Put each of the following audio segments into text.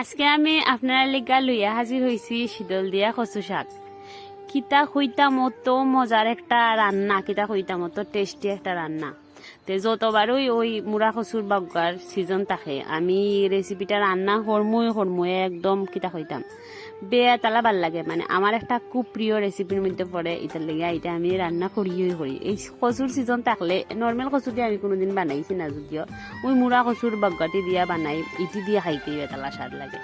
আজকে আমি আপনার লিগা লইয়া হাজির হয়েছি শীতল দিয়া কচু শাক। কিতা কইতা মতো মজার একটা রান্না, কিতা কইতা মতো টেস্টি একটা রান্না। তে যতবারই ওই মুড়া কচুর বাগার সিজন থাকে আমি রেসিপিটা রান্না হরমুয়ে একদম কিতা কইতাম বেয়া তালা ভাল লাগে। মানে আমার একটা খুব প্রিয় রেসিপির মধ্যে পড়ে, এটার লেগে এটা আমি রান্না করি। এই কচুর সিজন থাকলে নর্মাল কচু দিয়ে আমি কোনোদিন বানাইছি না, যদিও ওই মুড়া কচুর বাগাটি দিয়া বানাই, ইটি দিয়ে খাইতে বেতালা স্বাদ লাগে।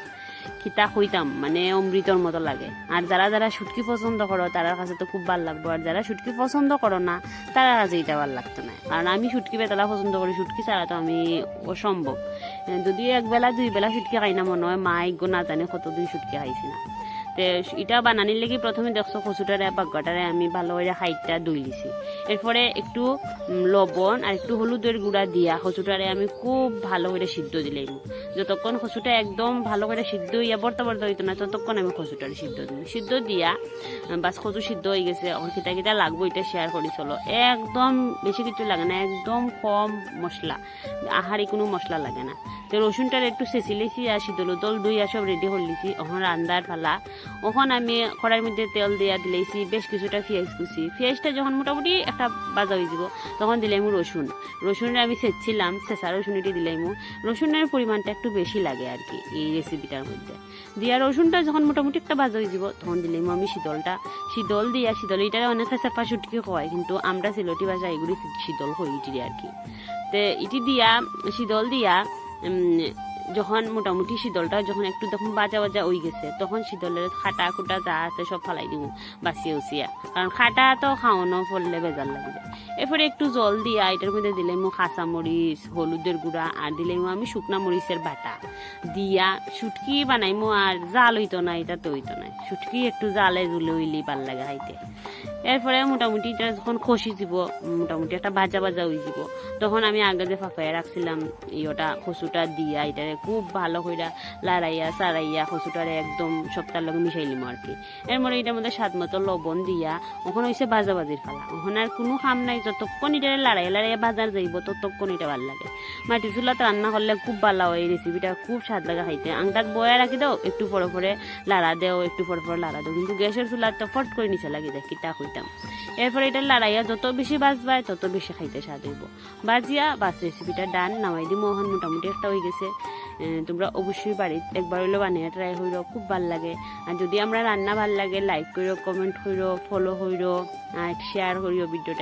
কিতা কইতাম মানে অমৃতর মতো লাগে। আর যারা যারা শুটকি পছন্দ করো তার কাছে তো খুব ভালো লাগবো, আর যারা শুটকি পছন্দ করো না তার কাছে এটা ভালো লাগতো না। কারণ আমি শুটকি বেতালা পছন্দ করি, শুটকি ছাড়া তো আমি অসম্ভব। যদি একবেলা দুই বেলা শুটকি খাই না, মনে হয় মা এগো না জানে কতদিন শুটকি খাইছি না। তে এটা বানানির লেগে প্রথমে দেখছো কচুটারে বাগ্গাটারে আমি ভালো করে খাইটা ধুই দিছি। এরপরে একটু লবণ আর একটু হলুদের গুঁড়া দিয়া কচুটারে আমি খুব ভালো করে সিদ্ধ দিলাম। যতক্ষণ কচুটা একদম ভালো করে সিদ্ধ হইয়া বর্তা হইতো না ততক্ষণ আমি কচুটারে সিদ্ধ দিই। সিদ্ধ দিয়া বাস কচু সিদ্ধ হয়ে গেছে, এখন কিতা কিতা লাগবো এটা শেয়ার করি চলো। একদম বেশি কিছু লাগে না, একদম কম মশলা, আহারি কোনো মশলা লাগে না। তো রসুনটার একটু চেঁচি লেছি আর শীতল দল দুই আর সব রেডি করে লিছি। ওখানে রান্দার ফালা ওখানে আমি কড়াইয়ের মধ্যে তেল দিয়া দিলেছি, বেশ কিছুটা পেঁয়াজ কুচি। পেঁয়াজটা যখন মোটামুটি একটা বাজা হয়ে যাব তখন দিলাম রসুনটা আমি চেঁচছিলাম, চেঁচা রসুনটি দিলাম। রসুনের পরিমাণটা একটু বেশি লাগে আর কি এই রেসিপিটার মধ্যে। দিয়া রসুনটা যখন মোটামুটি একটা বাজা হয়ে যাব তখন দিলাম আমি শীতল দিয়া এটারে অনেকে চেপা শুটকি হয়, কিন্তু আমরা সিলটি ভাষা এগুলি শীতল হই ইটি আর কি। তে ইটি দিয়া শীতল দিয়া যখন মোটামুটি শীতলটা যখন একটু তখন বাজা হয়ে গেছে তখন শীতলের খাটা খুটা যা আছে সব ফালাই দিব বাঁচিয়ে উচিয়া, কারণ খাটা তো খাওয়ানো ফললে বেজার লাগবে। এরপরে একটু জল দিয়া এটার মধ্যে দিলাম কাঁচা মরিচ, হলুদের গুঁড়া, আর দিলাম আমি শুকনা মরিচের বাটা দিয়া শুটকি বানাইমো। আর জাল হইতো না, এটা তো হইতো না, শুটকি একটু জালে জুলে হইলেই ভাল লাগে খাইতে। এরপরে মোটামুটি এটা যখন খসি দিব, মোটামুটি একটা ভাজা হয়ে যাব, তখন আমি আগে যে ফাঁপাইয়া রাখছিলাম ওটা কচুটা দিয়া এটারে খুব ভালো করে লাড়াইয়া সারাইয়া কচুটারে একদম সপ্তাহের লগে মিশাইলিম আর কি। এরপরে এটার মধ্যে স্বাদ মতো লবণ দিয়া ওখানে হয়েছে ভাজির ফালা। ওখানে আর কোনো খাম নাই, যতক্ষণ এটারে লাড়াইয়া বাজার যাইব ততক্ষণ এটা ভাল লাগে। মাটি চুলাতে রান্না করলে খুব ভালো হয়, এই রেসিপিটা খুব স্বাদ লাগে খাইতে। আংটাত বয়া রাখি দাও, একটু পরে লাড়া দেও, একটু পরে লাড়া দেও, কিন্তু গ্যাসের চুলা তো ফট করে নিচে লাগে দেখি তা হইতাম। এরপরে এটা লাড়াইয়া যত বেশি বাজবায় তত বেশি খাইতে স্বাদ হইব। বাজিয়া বাস রেসিপিটা ডান নামাই দিই। মোহন মোটামুটি একটা হয়ে গেছে। তোমরা অবশ্যই বাড়িতে একবার হইলেও বানিয়ে ট্রাই হইরো, খুব ভাল লাগে। আর যদি আমরা রান্না ভাল লাগে লাইক করিও, কমেন্ট করিও, ফলো করিও, আর শেয়ার করিও ভিডিওটা।